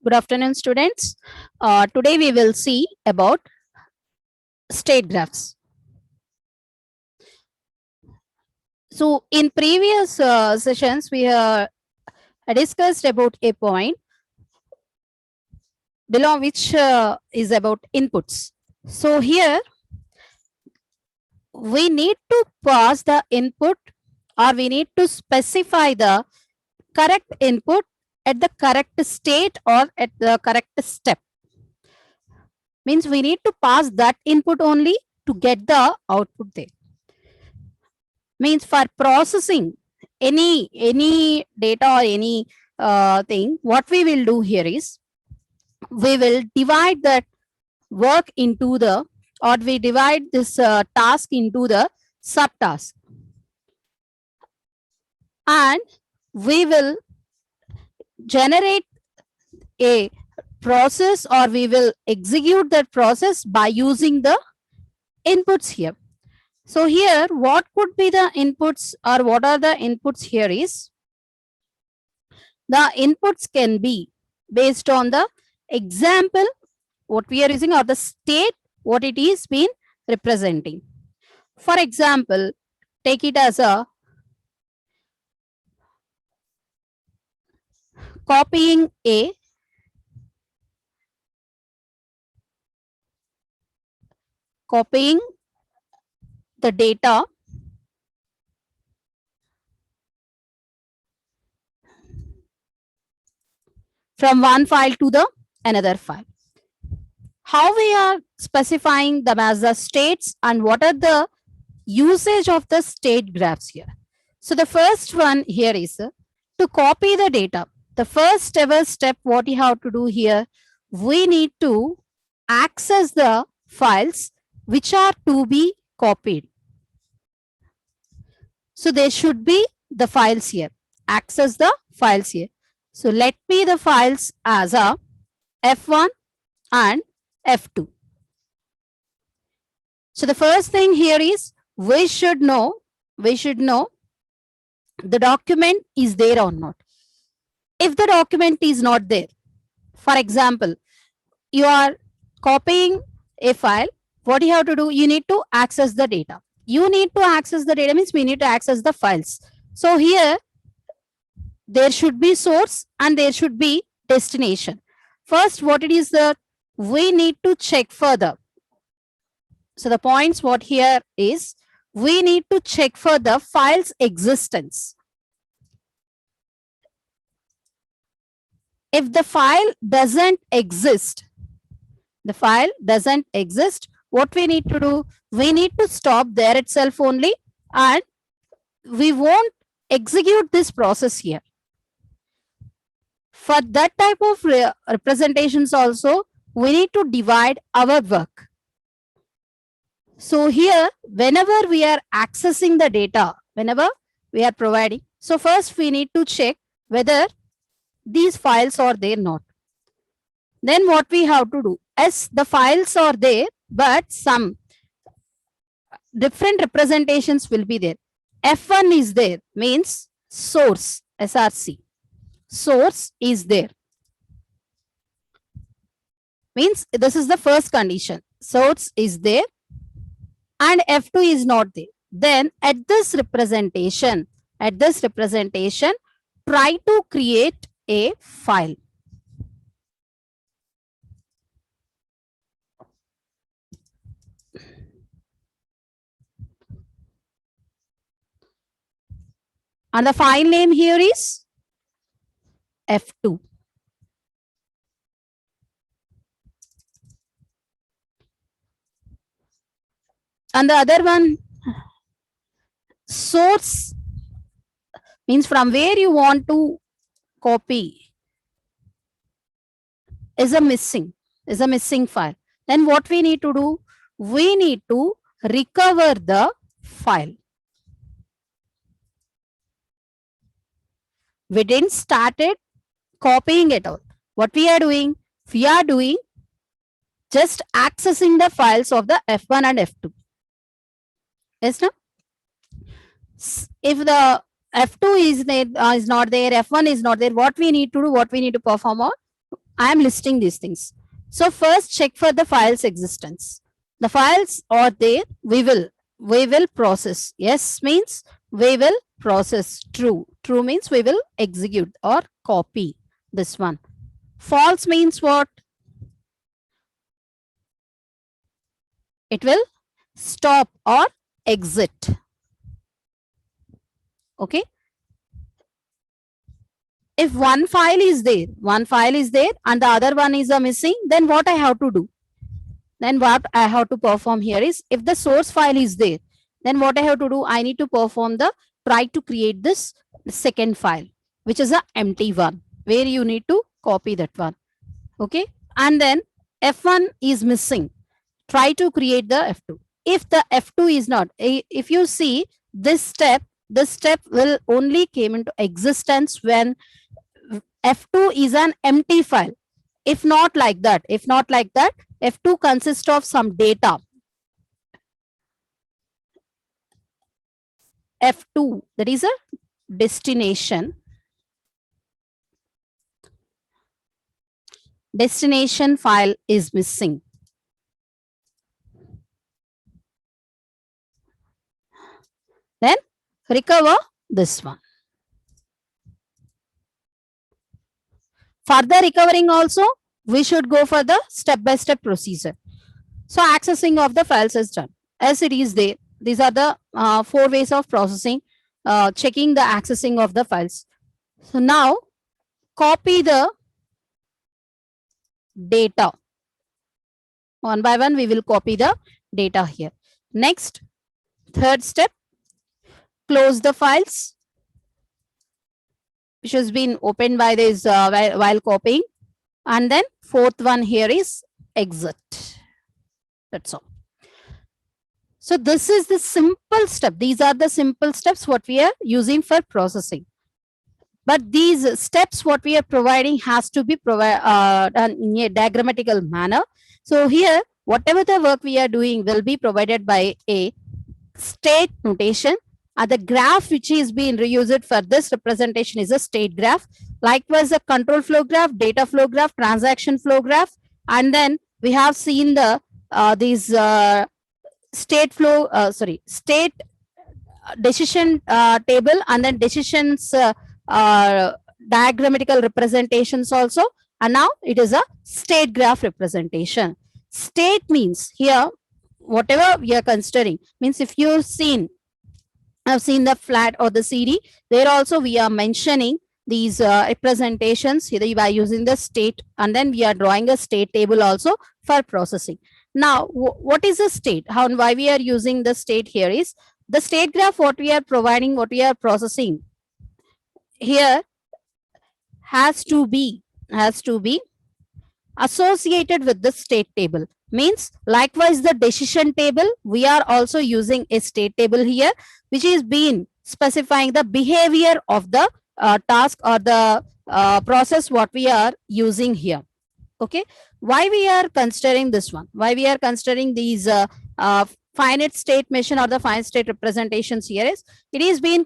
Good afternoon, students. Today we will see about state graphs. So in previous sessions, we discussed about a point below which is about inputs. So here we need to pass the input, or we need to specify the correct input at the correct state or at the correct step. Means we need to pass that input only to get the output there. Means for processing any data or any thing, what we will do here is we will divide that work into the, or we divide this task into the subtask, and we will generate a process, or we will execute that process by using the inputs here. So here, what could be the inputs, or what are the inputs here is, the inputs can be based on the example what we are using, or the state what it is been representing. For example, take it as a copying the data from one file to the another file. How we are specifying them as the states, and what are the usage of the state graphs here. So the first one here is to copy the data. The first ever step what you have to do here, we need to access the files which are to be copied. So there should be the files here. Access the files here. So let me the files as a F1 and F2. So the first thing here is we should know the document is there or not. If the document is not there, for example, you are copying a file, what you have to do, you need to access the data. You need to access the data means we need to access the files. So here there should be source and there should be destination. First, what it is that we need to check further. So the points what here is, we need to check for the file's existence. If the file doesn't exist, what we need to do, we need to stop there itself only, and we won't execute this process here. For that type of representations also, we need to divide our work. So here, whenever we are accessing the data, whenever we are providing, so first we need to check whether these files are there or not. Then what we have to do, as the files are there, but some different representations will be there. F1 is there, means source, SRC. Source is there. Means this is the first condition. Source is there and F2 is not there. Then at this representation, try to create a file. And the file name here is F2. And the other one, source, means from where you want to copy, is a missing file. Then what we need to do, we need to recover the file. We didn't started copying it out. What we are doing? We are doing just accessing the files of the F1 and F2. Yes, no? If the F2 is not there, F1 is not there, what we need to do, what we need to perform on? I am listing these things. So first check for the file's existence. The files are there, we will process. Yes means we will process. True. True means we will execute or copy this one. False means what? It will stop or exit. Okay. If one file is there and the other one is missing, then what I have to do? Then what I have to perform here is, if the source file is there, then what I have to do? I need to perform the try to create this second file, which is a empty one, where you need to copy that one. Okay. And then F1 is missing. Try to create the F2. If the F2 is not, if you see this step will only came into existence when F2 is an empty file. If not like that, F2 consists of some data. F2, that is a destination. Destination file is missing. Then recover this one. Further recovering also, we should go for the step-by-step procedure. So accessing of the files is done. As it is there, these are the 4 ways of processing, checking the accessing of the files. So now copy the data. One by one, we will copy the data here. Next, third step, close the files which has been opened by this while copying. And then fourth one here is exit. That's all. So this is the simple step. These are the simple steps what we are using for processing. But these steps what we are providing has to be done in a diagrammatical manner. So here, whatever the work we are doing will be provided by a state notation. And the graph which is being reused for this representation is a state graph. Likewise, a control flow graph, data flow graph, transaction flow graph. And then we have seen the these state flow, state decision table, and then decisions diagrammatical representations also. And now it is a state graph representation. State means here, whatever we are considering, means if you've seen, I've seen the flat or the CD, there also we are mentioning these representations either by using the state, and then we are drawing a state table also for processing. Now, what is the state? How and why we are using the state here is, the state graph what we are providing, what we are processing here has to be associated with the state table. Means likewise the decision table, we are also using a state table here, which is being specifying the behavior of the task or the process what we are using here. Okay, why we are considering this one? Why we are considering these finite state machine or the finite state representations here is, it is being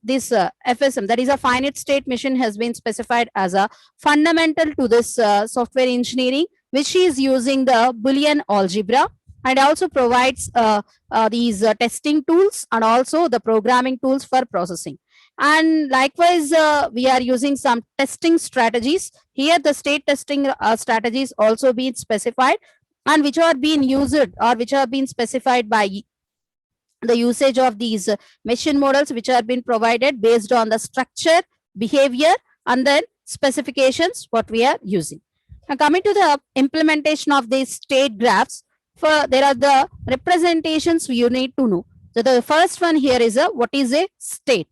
this FSM, that is a finite state machine, has been specified as a fundamental to this software engineering, which is using the Boolean algebra, and also provides these testing tools and also the programming tools for processing. And likewise, we are using some testing strategies. Here the state testing strategies also being specified, and which are being used or which are being specified by the usage of these machine models, which are being provided based on the structure, behavior, and then specifications what we are using. Now coming to the implementation of these state graphs, there are the representations you need to know. So the first one here is what is a state.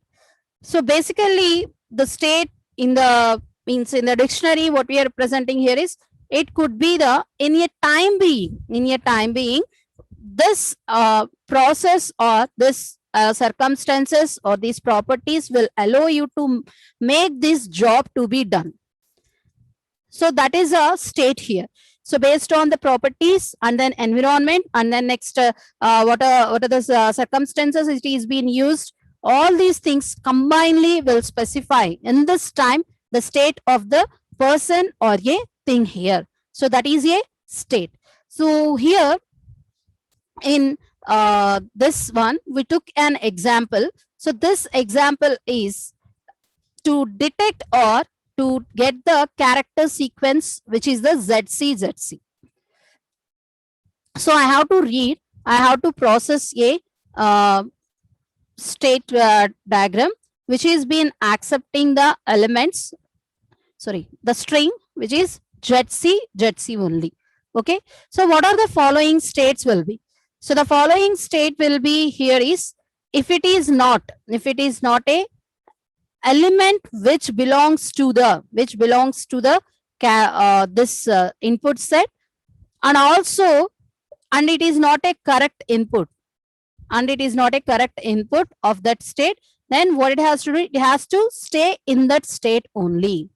So basically the state in the dictionary, what we are representing here is, it could be the in a time being this process or this circumstances or these properties will allow you to make this job to be done. So that is a state here. So based on the properties and then environment, and then next what are the circumstances it is being used, all these things combinedly will specify in this time the state of the person or a thing here. So that is a state. So here in this one, we took an example. So this example is to detect or to get the character sequence, which is the ZC. So I have to read, I have to process a state diagram, which is been accepting the elements, sorry, the string, which is ZC only. Okay. So what are the following states will be? So the following state will be here is, if it is not a element which belongs to the this input set, and also, and it is not a correct input, of that state, then what it has to do, it has to stay in that state only.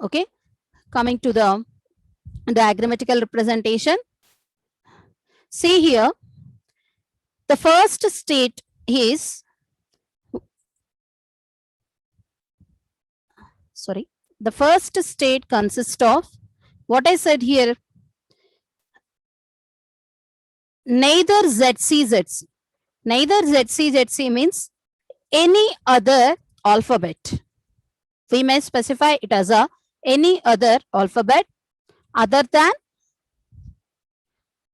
Okay. Coming to the diagrammatical representation, see here, the first state is, the first state consists of what I said here, neither ZC. Neither ZC means any other alphabet. We may specify it as a any other alphabet other than,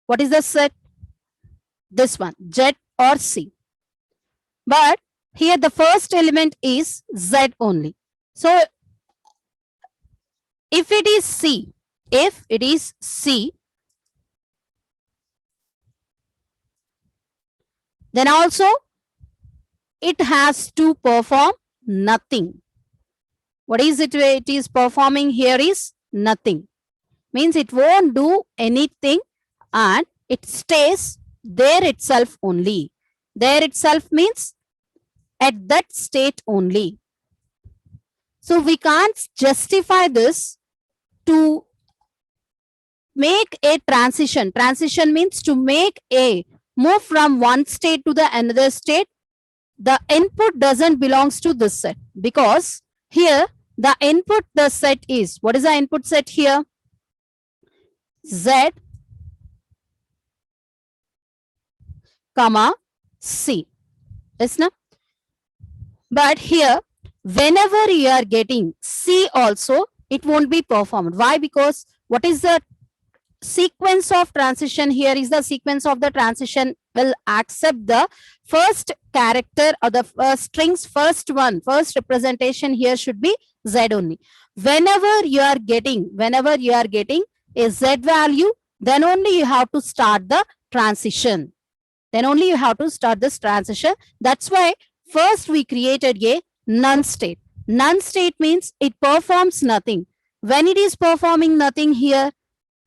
what is the set? This one, Z or C. But here the first element is Z only. So if it is C, then also it has to perform nothing. What is it? It is performing here is nothing. Means it won't do anything and it stays there itself only. There itself means at that state only. So we can't justify this to make a transition. Transition means to make a move from one state to the another state. The input doesn't belongs to this set, because here the input, the set is, what is the input set here? Z, comma, C. Yes, na? But here, whenever you are getting C also, it won't be performed. Why? Because what is the sequence of transition here is the sequence of the transition will accept the first character or the string's first representation here should be Z only. Whenever you are getting a Z value, then only you have to start the transition. That's why first we created a none state. None state means it performs nothing. When it is performing nothing here,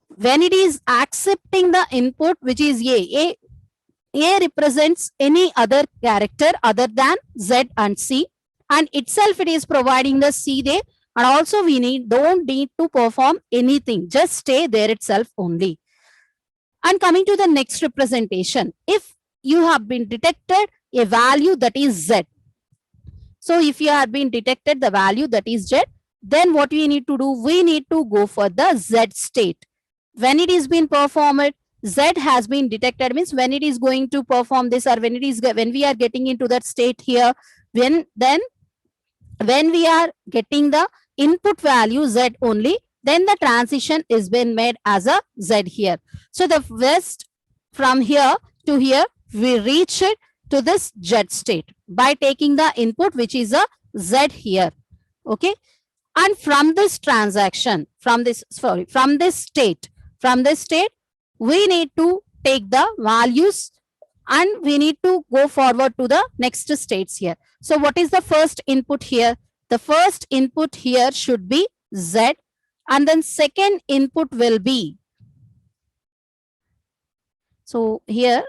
when it is accepting the input, which is A represents any other character other than Z and C, and itself it is providing the C there, and also we don't need to perform anything, just stay there itself only. And coming to the next representation, if you have been detected a value that is Z, so if you have been detected the value that is Z, then what we need to do, we need to go for the Z state. When it is being performed, Z has been detected, means when it is going to perform this, or when we are getting into that state here, when we are getting the input value Z only, then the transition is been made as a Z here. So the first from here to here, we reach it to this Z state by taking the input, which is a Z here. Okay. And from this transaction, from this state, we need to take the values and we need to go forward to the next states here. So what is the first input here? The first input here should be Z, and then second input will be, so here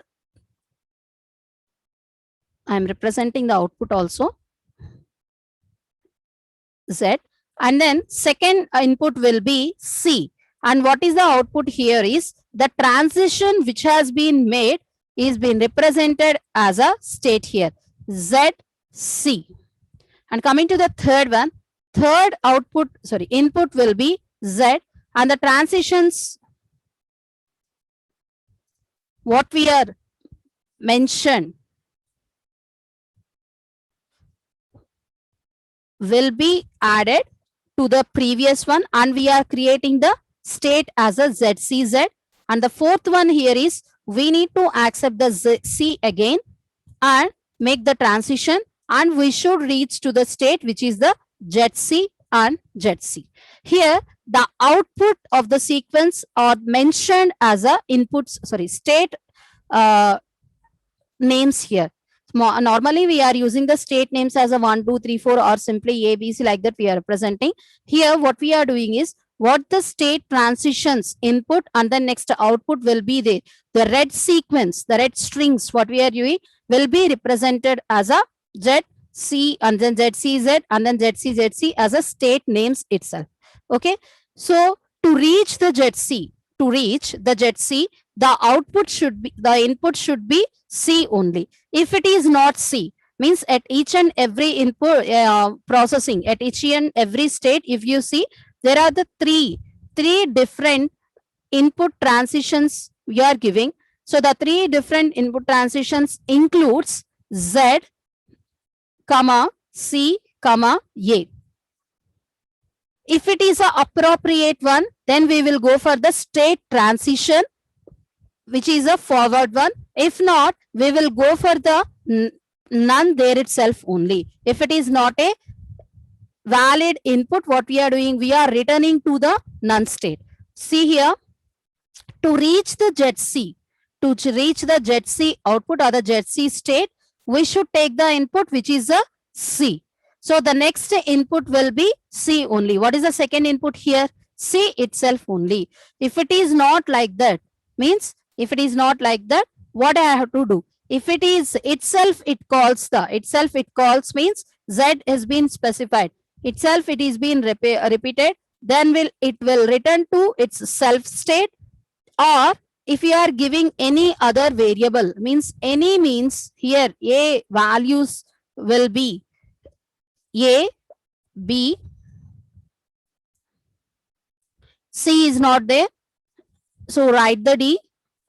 I am representing the output also, Z, and then second input will be C. And what is the output here is the transition which has been made is being represented as a state here, ZC. And coming to the third one, third input will be Z, and the transitions what we are mentioned will be added to the previous one, and we are creating the state as a ZCZ. And the fourth one here is we need to accept the C again and make the transition, and we should reach to the state which is the ZC and ZC. Here the output of the sequence are mentioned as a state names here. Normally we are using the state names as a 1, 2, 3, 4 or simply A, B, C, like that we are representing. Here what we are doing is what the state transitions input and the next output will be there. The red sequence, the red strings, what we are doing will be represented as a ZC and then ZCZ and then ZCZC as a state names itself. Okay. So to reach the ZC, the output should be, the input should be C only. If it is not C, means at each and every input processing, at each and every state, if you see, there are the three different input transitions we are giving. So the three different input transitions includes Z, comma, C, comma, A. If it is an appropriate one, then we will go for the state transition, which is a forward one. If not, we will go for the none there itself only. If it is not a valid input, what we are doing, we are returning to the none state. See here, to reach the ZC, output or the ZC state, we should take the input which is a C. So the next input will be C only. What is the second input here? C itself only. If it is not like that, means if it is not like that, what I have to do? If it is itself, it calls means Z has been specified. Itself it is being repeated, then it will return to its self state. Or if you are giving any other variable, means any means here A values will be A, B, C is not there. So write the D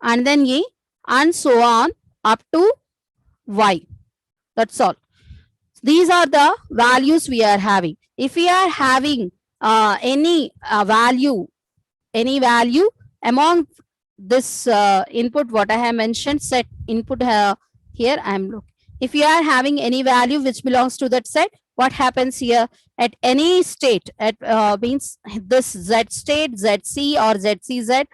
and then E and so on up to Y. That's all. These are the values we are having. If we are having any value among this input, what I have mentioned, set input here I am looking. If you are having any value which belongs to that set, what happens here at any state at means this Z state, ZC or ZCZ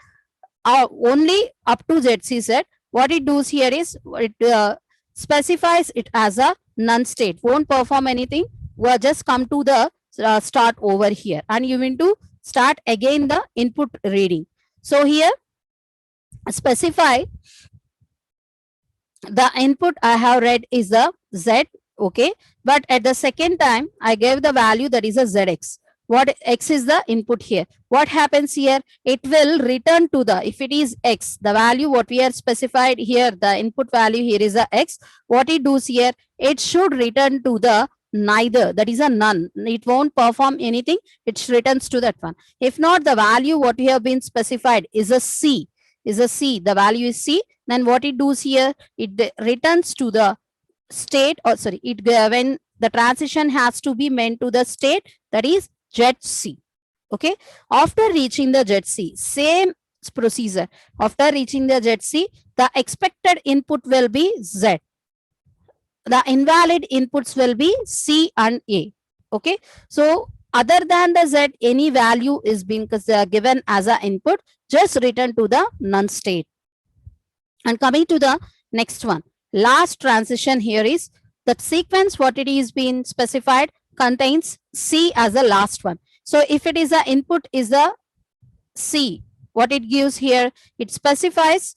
only up to ZCZ, what it does here is it specifies it as a none state, won't perform anything, we'll just come to the start over here and you need to start again the input reading. So here specify the input I have read is the Z, okay, but at the second time I gave the value that is a ZX. What X is the input here. What happens here? It will return to the, if it is X, the value what we are specified here, the input value here is a X. What it does here, it should return to the neither, that is a none. It won't perform anything, it returns to that one. If not, the value what we have been specified is a C, the value is C, then what it does here, it returns to the state, or sorry, it when the transition has to be meant to the state, that is ZC. Okay, after reaching the ZC, same procedure. After reaching the ZC, the expected input will be Z. The invalid inputs will be C and A. Okay, so other than the Z, any value is being given as an input, just return to the none state. And coming to the next one, last transition here is that sequence what it is being specified contains C as the last one. So if it is the input is the C, what it gives here, it specifies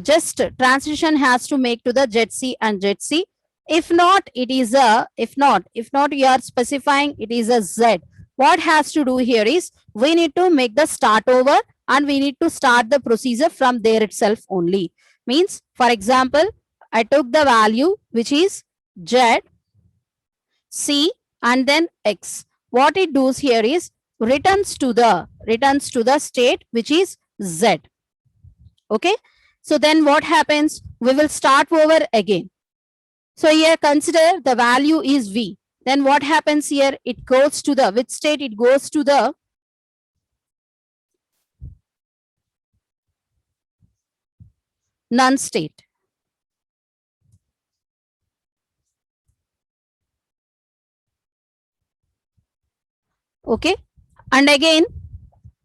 just transition has to make to the ZC and ZC. If not, it is a, if not you are specifying it is a Z. What has to do here is we need to make the start over and we need to start the procedure from there itself only. Means, for example, I took the value which is Z, C and then X. What it does here is returns to the state which is Z. Okay. So then what happens? We will start over again. So here consider the value is V. Then what happens here? It goes to the which state? It goes to the none state. Okay. And again,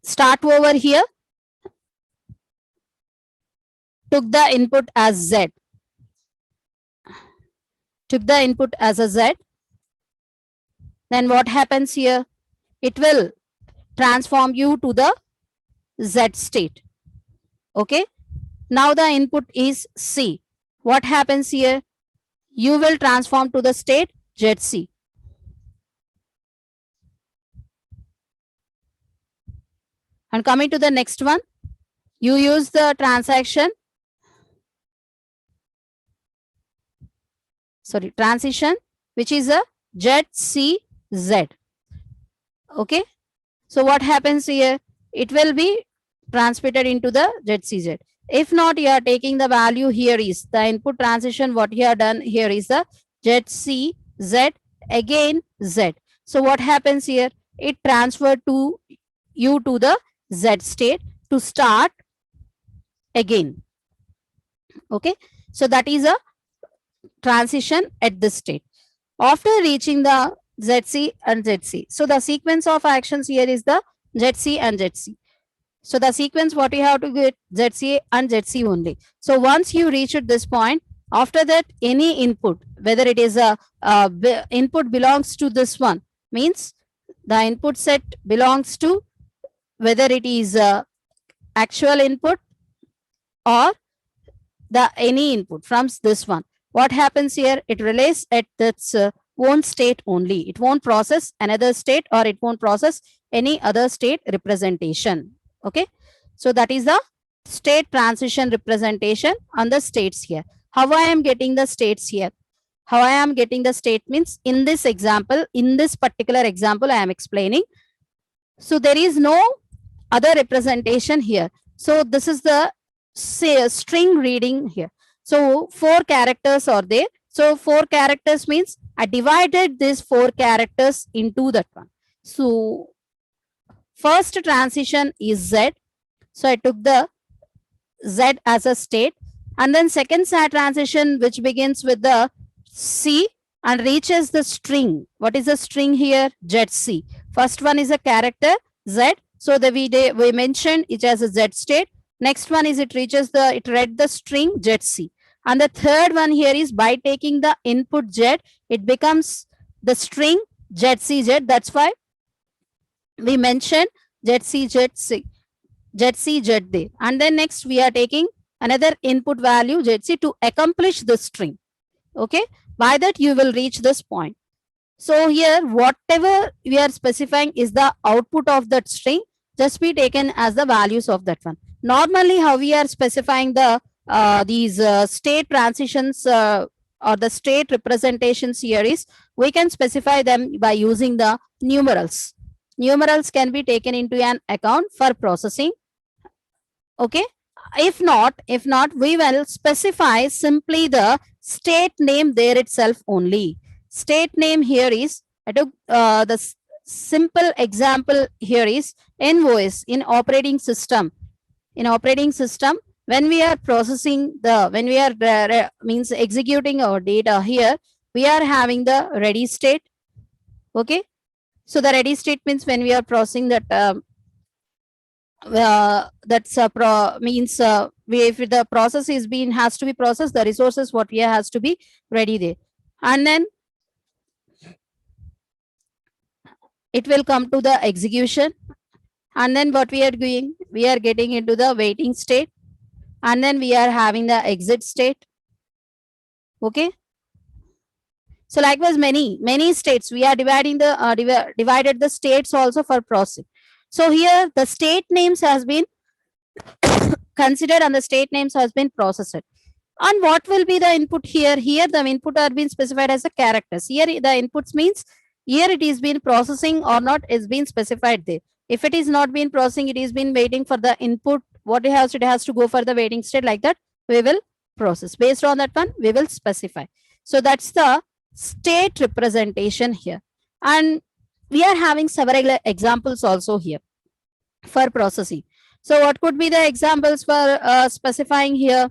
start over here. Took the input as Z. Took the input as a Z. Then what happens here? It will transform you to the Z state. Okay. Now the input is C. What happens here? You will transform to the state ZC. And coming to the next one, you use the transition, which is a ZCZ. Okay. So what happens here? It will be transmitted into the ZCZ. If not, you are taking the value here is the input transition. What you have done here is the ZCZ again Z. So what happens here? It transferred to you to the Z state to start again. Okay. So that is a transition at this state. After reaching the ZC and ZC. So the sequence of actions here is the ZC and ZC. So the sequence what you have to get ZC and ZC only. So once you reach at this point, after that any input, whether it is a input belongs to this one, means the input set belongs to whether it is a actual input or the any input from this one. What happens here? It relays at its own state only. It won't process another state or it won't process any other state representation. Okay. So that is the state transition representation on the states here. How I am getting the states here? How I am getting the state means in this example, in this particular example, I am explaining. So there is no other representation here. So this is the string reading here. So 4 characters are there. So 4 characters means I divided these 4 characters into that one. So first transition is Z. So I took the Z as a state. And then second transition which begins with the C and reaches the string. What is the string here? ZC. First one is a character Z. So we mentioned it as a Z state. Next one is it read the string ZC. And the third one here is by taking the input Z, it becomes the string ZCZ. That's why we mentioned ZCZ there. And then next we are taking another input value ZC to accomplish the string. Okay. By that you will reach this point. So here whatever we are specifying is the output of that string, just be taken as the values of that one. Normally how we are specifying the these state transitions or the state representations here is we can specify them by using the numerals. Numerals can be taken into an account for processing. Okay. If not, we will specify simply the state name there itself only. State name here is, I took the simple example here is NOS in operating system. In operating system, when we are processing when we are means executing our data here, we are having the ready state. Okay. So the ready state means when we are processing that means if the process is has to be processed, the resources what here has to be ready there. And then it will come to the execution. And then what we are doing, we are getting into the waiting state. And then we are having the exit state. Okay. So likewise, many states, we are dividing the divided the states also for processing. So here the state names has been considered and the state names has been processed. And what will be the input here? Here the input are being specified as the characters. Here the inputs means Here it is been processing or not is been specified there. If it is not been processing, it is been waiting for the input. What it has to go for the waiting state, like that we will process. Based on that one, we will specify. So that's the state representation here. And we are having several examples also here for processing. So what could be the examples for specifying here?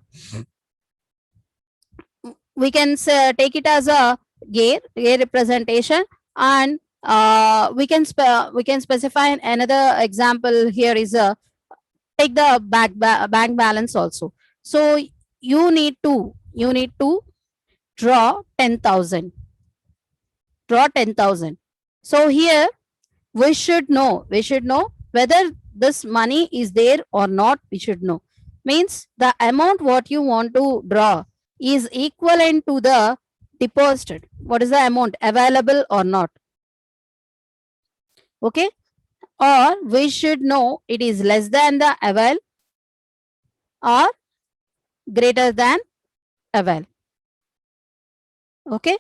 We can say, take it as a gear representation, and we can specify another example here is a take the bank balance also. So you need to draw 10,000. Draw 10,000. So here we should know whether this money is there or not. We should know. Means the amount what you want to draw is equivalent to the deposited. What is the amount available or not? Okay. Or we should know it is less than the avail or greater than avail. Okay.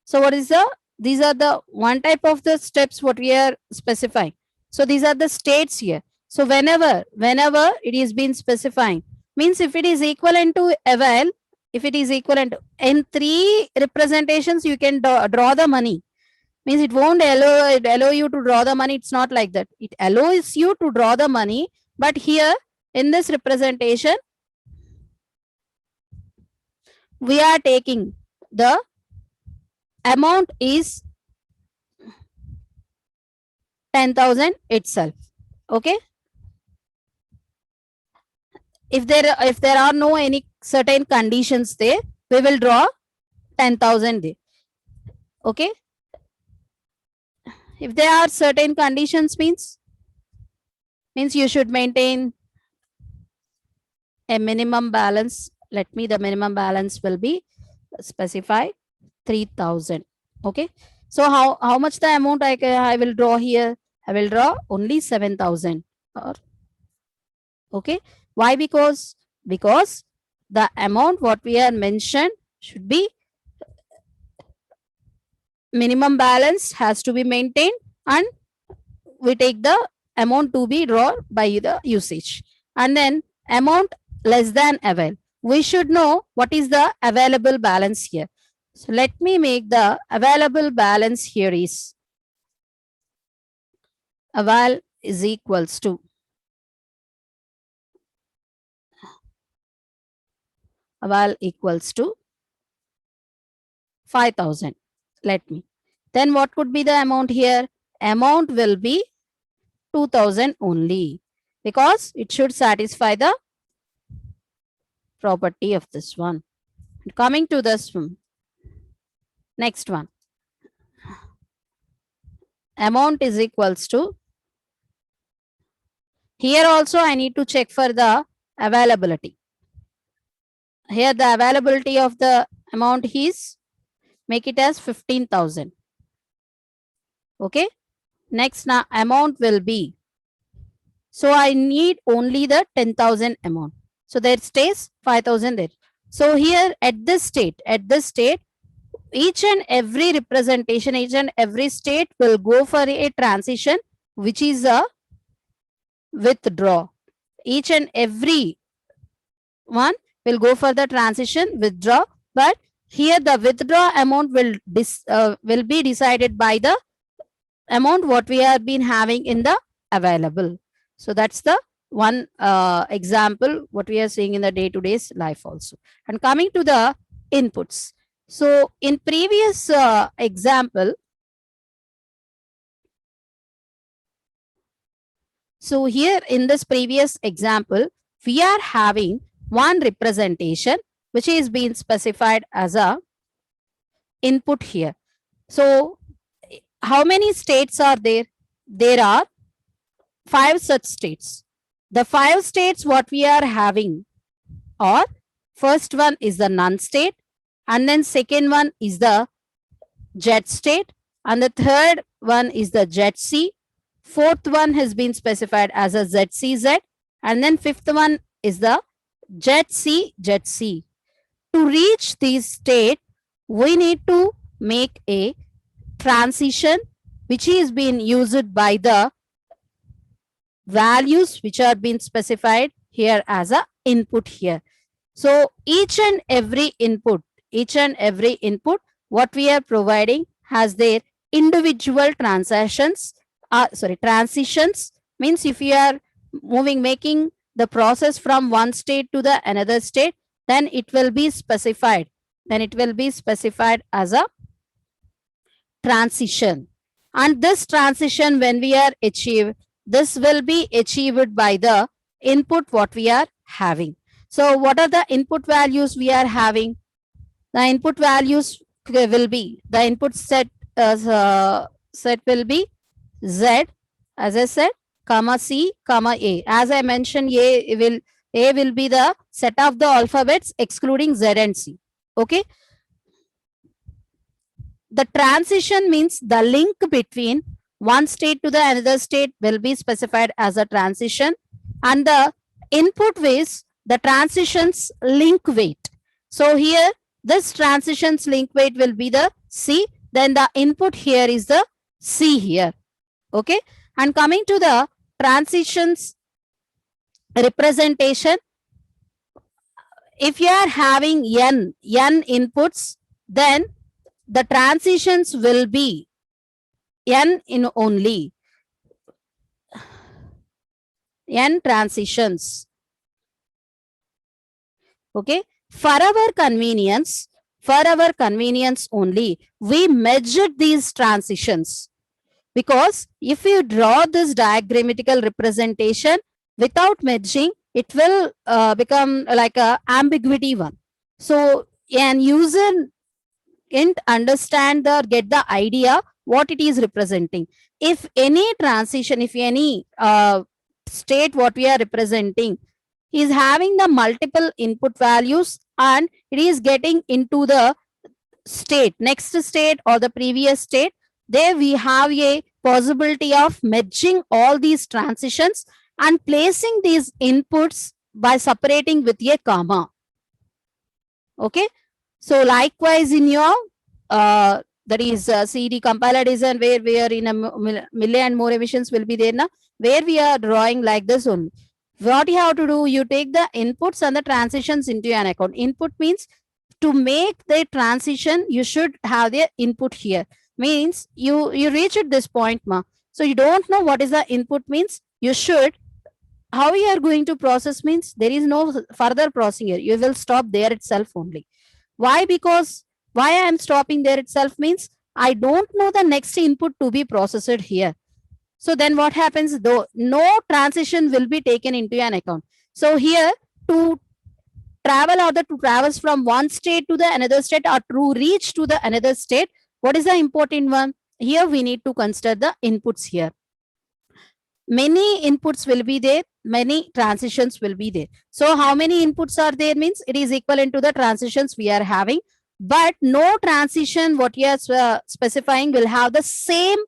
So what is these are the one type of the steps what we are specifying. So these are the states here. So whenever it is been specifying, means if it is equivalent to avail, if it is equivalent to, in 3 representations you can draw the money. Means it won't allow you to draw the money. It's not like that. It allows you to draw the money, but here in this representation we are taking the amount is 10,000 itself. Okay. If there are no any certain conditions there, we will draw 10,000 there. Okay. If there are certain conditions, means you should maintain a minimum balance. Let me, the minimum balance will be specified 3,000. Okay. So how much the amount I will draw here? I will draw only 7,000. Okay. Why? Because the amount what we are mentioned should be minimum balance has to be maintained, and we take the amount to be drawn by the usage, and then amount less than avail. We should know what is the available balance here. So let me make the available balance here is avail is equals to avail equals to 5,000. Let me. Then what could be the amount here? Amount will be 2,000 only, because it should satisfy the property of this one. Coming to this one, next one, amount is equals to, here also I need to check for the availability. Here the availability of the amount is, make it as 15,000. Okay. Next, now amount will be, so I need only the 10,000 amount. So there stays 5,000 there. So here at this state, each and every representation, each and every state will go for a transition, which is a withdraw. Each and every one will go for the transition withdraw, but here the withdraw amount will be decided by the amount what we have been having in the available. So that's the one example what we are seeing in the day-to-day life also. And coming to the inputs. So in previous example, so here in this previous example, we are having one representation which is being specified as a input here. So how many states are there? There are 5 such states. The 5 states what we are having are, first one is the none state, and then second one is the jet state, and the third one is the jet C. Fourth one has been specified as a ZCZ, and then fifth one is the jet C. To reach this state, we need to make a transition which is being used by the values which are being specified here as a input here. So each and every input, what we are providing has their individual transitions. Means if you are making the process from one state to the another state, then it will be specified. As a transition. And this transition, when we are achieved, this will be achieved by the input what we are having. So what are the input values we are having? The input values will be, the input set will be Z, as I said, comma C, comma A. As I mentioned, A will be the set of the alphabets excluding Z and C. Okay. The transition means the link between one state to the another state will be specified as a transition, and the input is the transition's link weight. So here this transition's link weight will be the C, then the input here is the C here. Okay. And coming to the transitions representation, if you are having n inputs, then the transitions will be n in only n transitions. Okay. For our convenience only, we measured these transitions, because if you draw this diagrammatical representation without merging, it will become like a ambiguity one. So an user can't understand or get the idea what it is representing. If any transition, if any state what we are representing is having the multiple input values and it is getting into the state, next state or the previous state, there we have a possibility of merging all these transitions and placing these inputs by separating with a comma. Okay. So likewise in your that is CD compiler design, where we are in a milli and more emissions will be there now, where we are drawing like this only. What you have to do, you take the inputs and the transitions into an account. Input means to make the transition, you should have the input here. Means you reach at this point, ma. So you don't know what is the input means. You should, how you are going to process means there is no further processing here. You will stop there itself only. Why? Because why I am stopping there itself means I don't know the next input to be processed here. So then what happens, though no transition will be taken into an account. So here to travel or to traverse from one state to the another state or to reach to the another state, what is the important one? Here we need to consider the inputs here. Many inputs will be there, many transitions will be there. So how many inputs are there means it is equivalent to the transitions we are having, but no transition what you are specifying will have the same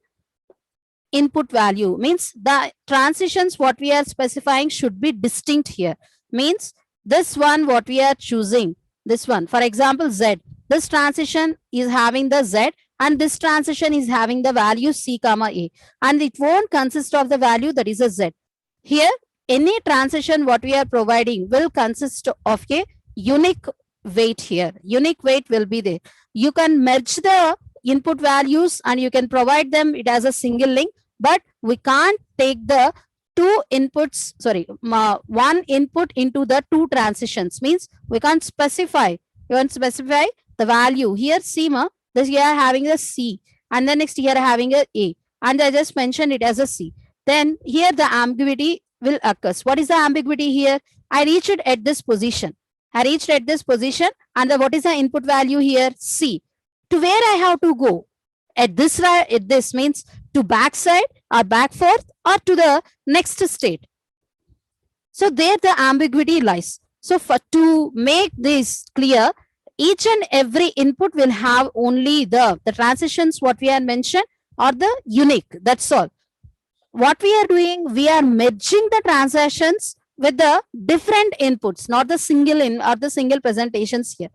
input value. Means the transitions what we are specifying should be distinct here. Means this one what we are choosing, this one, for example Z, this transition is having the Z and this transition is having the value C comma A, and it won't consist of the value that is a Z. Here any transition what we are providing will consist of a unique weight here. Unique weight will be there. You can merge the input values and you can provide them it as a single link, but we can't take the two inputs, one input into the two transitions. Means we can't specify, the value here C ma, this you are having a C and then next you are having a A, and I just mentioned it as a C. Then here the ambiguity will occur. What is the ambiguity here? I reached it at this position. And what is the input value here? C. To where I have to go? At this means to backside or back forth or to the next state. So there the ambiguity lies. So to make this clear, each and every input will have only the transitions what we have mentioned or the unique. That's all. What we are doing, we are merging the transitions with the different inputs, not the single or the single presentations here.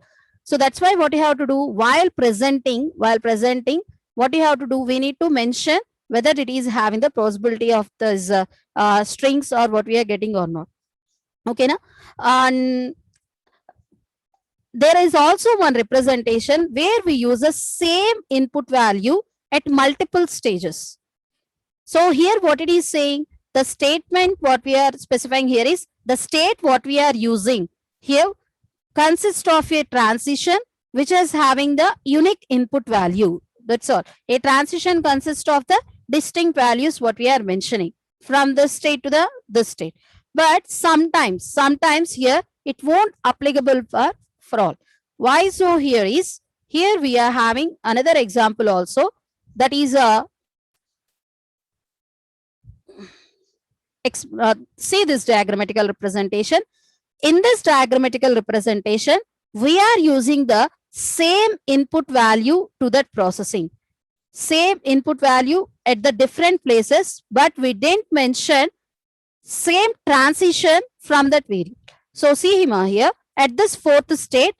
So that's why what you have to do while presenting, what you have to do, we need to mention whether it is having the possibility of this strings or what we are getting or not. Okay, now, and there is also one representation where we use the same input value at multiple stages. So here what it is saying, the statement what we are specifying here is the state what we are using here consists of a transition which is having the unique input value. That's all. A transition consists of the distinct values what we are mentioning from this state to this state. But sometimes here it won't applicable for all. Why so? Here is, here we are having another example also, that is see this diagrammatical representation. In this diagrammatical representation, we are using the same input value to that processing. Same input value at the different places, but we didn't mention same transition from that variable. So see here, at this fourth state,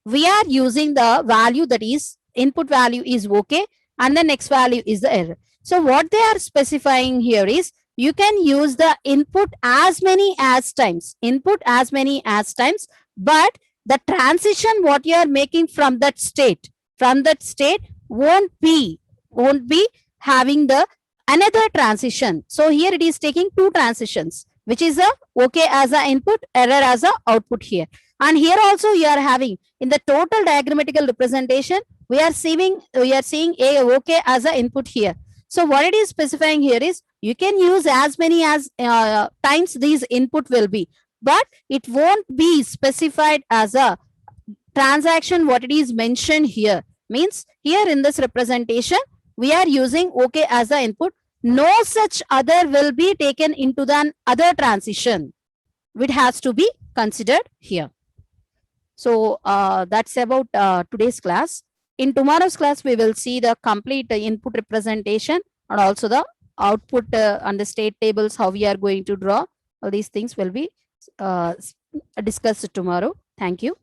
we are using the value that is input value is okay, and the next value is the error. So what they are specifying here is you can use the input as many as times, but the transition what you are making from that state won't be having the another transition. So here it is taking two transitions, which is a okay as a input, error as a output here. And here also you are having in the total diagrammatical representation, we are seeing a okay as a input here. So what it is specifying here is you can use as many as times these input will be, but it won't be specified as a transaction what it is mentioned here. Means here in this representation, we are using okay as the input. No such other will be taken into the other transition, which has to be considered here. So that's about today's class. In tomorrow's class, we will see the complete input representation and also the output and the state tables, how we are going to draw. All these things will be discussed tomorrow. Thank you.